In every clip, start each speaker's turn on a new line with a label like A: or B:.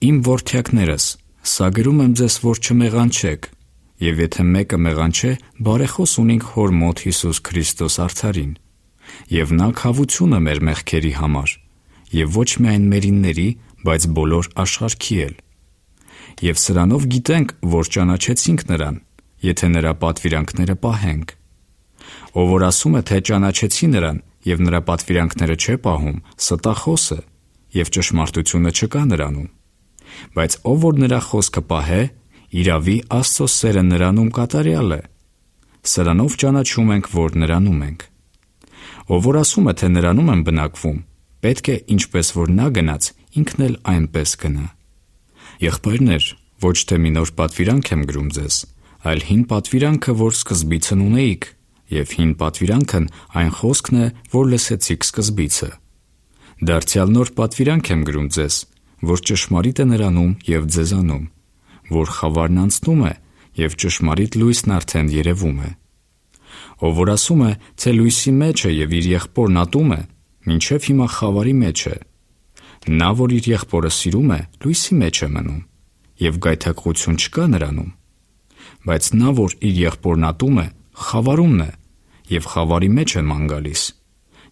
A: Իմ որդյակներս, սա գրում եմ ձեզ, որ չմեղանչեք, և եթե մեկը մեղանչե, բարեխոս ունենք Հոր մոտ Հիսուս Քրիստոս արդարին, և նա քավություն է մեր մեղքերի համար, և ոչ միայն մերինների, բայց բոլոր աշխարհքի էլ։ Եվ սրանով գիտենք, որ ճանաչեցինք նրան, եթե նրա պատվիրանքները պահենք։ Ով որ ասում է, թե ճանաչեցի նրան, և նրա պատվիրանքները չէ պահում, ստախոս է, և ճշմարտությունը չկա նրանում։ Բայց ով որ նրա խոսքը պահե, իրավի Աստծո սերը նրանում կատարյալ է։ Սրանով ճանաչում ենք, որ նրանում ենք։ Ով որ ասում է, թե նրանում եմ բնակվում, պետք է ինչպես որ նա գնաց, ինքն էլ այնպես գնա։ Եղբայրներ, ոչ թե մի նոր պատվիրանք եմ գրում ձեզ, այլ հին պատվիրանքը, որ սկզբիցն ունեիք, և հին պատվիրանքն այն խոսքն է, որ լսեցիք սկզբիցը։ Դարձյալ նոր պատվիրանք եմ գրում ձեզ, որ ճշմարիտ է նրանում և ձեզանում, որ խավարն անցնում է, և ճշմարիտ լույսն արդեն երևում է։ Ով որ ասում է, թե լույսի մեջ է և իր եղբորն ատում է, մինչև հիմա խավարի մեջ է։ Նա, որ իր եղբորը սիրում է, լույսի մեջ է մնում, և գայթակղություն չկա նրանում։ Բայց նա, որ իր եղբորն ատում է, խավարումն է, և խավարի մեջ է ման գալիս,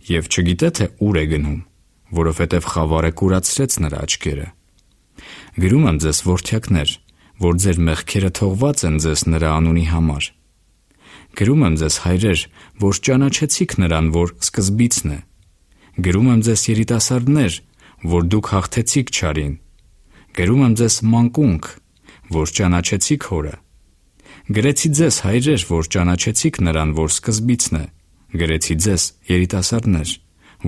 A: և չգիտե, թե ուր է գնում, որովհետև խավարը կուրացրեց նրա աչքերը։ Գրում եմ ձեզ, որդյակներ, որ ձեր մեղքերը թողված են ձեզ նրա անունի համար։ Գրում եմ ձեզ, հայրեր, որ ճանաչեցիք նրան, որ սկզբիցն է։ Գրում եմ ձեզ, երիտասարդներ, որ դուք հաղթեցիք չարին։ Գրում եմ ձեզ, մանկունք, որ ճանաչեցիք Հորը։ Գրեցի ձեզ, հայրեր, որ ճանաչեցիք նրան, որ սկզբիցն է։ Գրեցի ձեզ, երիտասարդներ,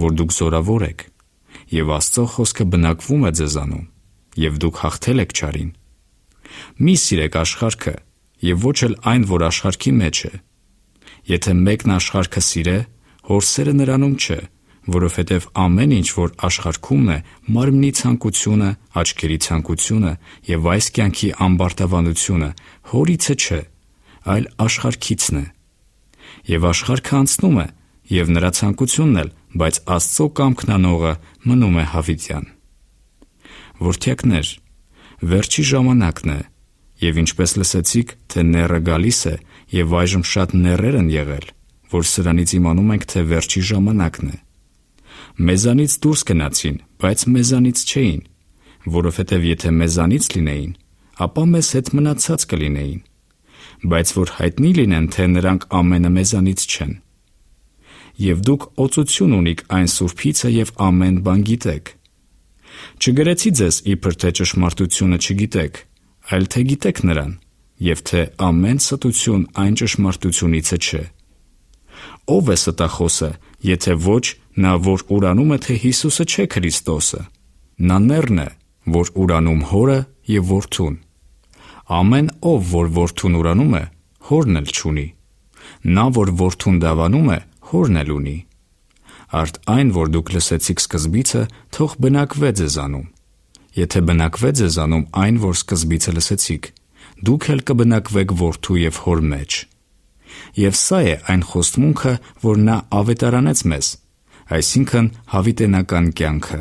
A: որ դուք զորավոր եք, և Աստծո խոսքը բնակվում է ձեզանում, և դուք հաղթել եք չարին։ Մի սիրեք աշխարհքը, և ոչ էլ այն, որ աշխարհքի մեջ է։ Եթե մեկն աշխարհքը սիրե, Հոր սերը նրանում չէ, որովհետև ամեն ինչ, որ աշխարհքումն է, մարմնի ցանկությունը, աչքերի ցանկությունը և այս կյանքի ամբարտավանությունը, Հորիցը չէ, այլ աշխարհքիցն է։ Եվ աշխարհքը անցնում է, և նրա ցանկությունն էլ, բայց Աստծո կամքն անողը մնում է հավիտյան։ Որդյակներ, վերջի ժամանակն է, և ինչպես լսեցիք, թե նեռը գալիս է, և այժմ շատ նեռեր են եղել, որ սրանից իմանում ենք, թե վերջի ժամանակն է։ Մեզանից դուրս գնացին, բայց մեզանից չէին, որովհետև եթե մեզանից լինեին, ապա մեզ հետ մնացած կլինեին, բայց որ հայտնի լինեն, թե նրանք ամենը մեզանից չեն։ Եվ դուք օծություն ունիք այն Սուրբիցը և ամեն բան գիտեք։ Չգրեցի ձեզ, իբր թե ճշմարտությունը չգիտեք, այլ թե գիտեք նրան, և թե ամեն ստություն այն ճշմարտությունիցը չէ։ Ո՞վ է ստախոսը, եթե ոչ նա, որ ուրանում է, թե Հիսուսը չէ Քրիստոսը։ Նա նեռն է, որ ուրանում Հորը և Որդուն։ Ամեն ով, որ Որդուն ուրանում է, Հորն էլ չունի։ Նա, որ Որդուն դավանում է, Հորն էլ ունի։ Արդ այն, որ դուք լսեցիք սկզբիցը, թող բնակվե ձեզանում։ Եթե բնակվե ձեզանում այն, որ սկզբիցը լսեցիք, դուք էլ կբնակվեք Որդու և Հոր մեջ։ Եվ սա է այն խոստմունքը, որ նա ավետարանեց մեզ, այսինքն հավիտենական կյանքը։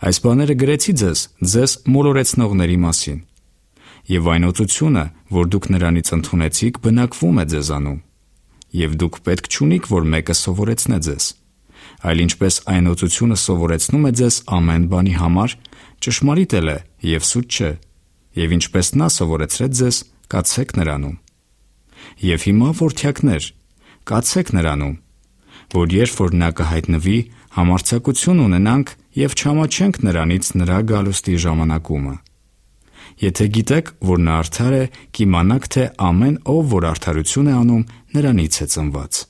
A: Այս բաները գրեցի ձեզ մոլորեցնողների մասին։ Եվ այն օծությունը, որ դուք նրանից ընդունեցիք, բնակվում է ձեզանում։ Եվ դուք պետք չունիք, որ մեկը սովորեցնե ձեզ, այլ ինչպես այն օծությունը սովորեցնում է ձեզ ամեն բանի համար, ճշմարիտ էլ է և սուտ չէ, և ինչպես նա սովորեցրեց ձեզ, կացեք նրանում։ Եվ հիմա, որդյակներ, կացեք նրանում, որ երբ որ նա կհայտնվի, համարձակություն ունենանք և չամաչենք նրանից նրա գալուստի ժամանակումը։ Եթե գիտեք, որ նա արդար է, կիմանաք, թե ամեն ով, որ արդարություն է անում, նրանից է ծնված։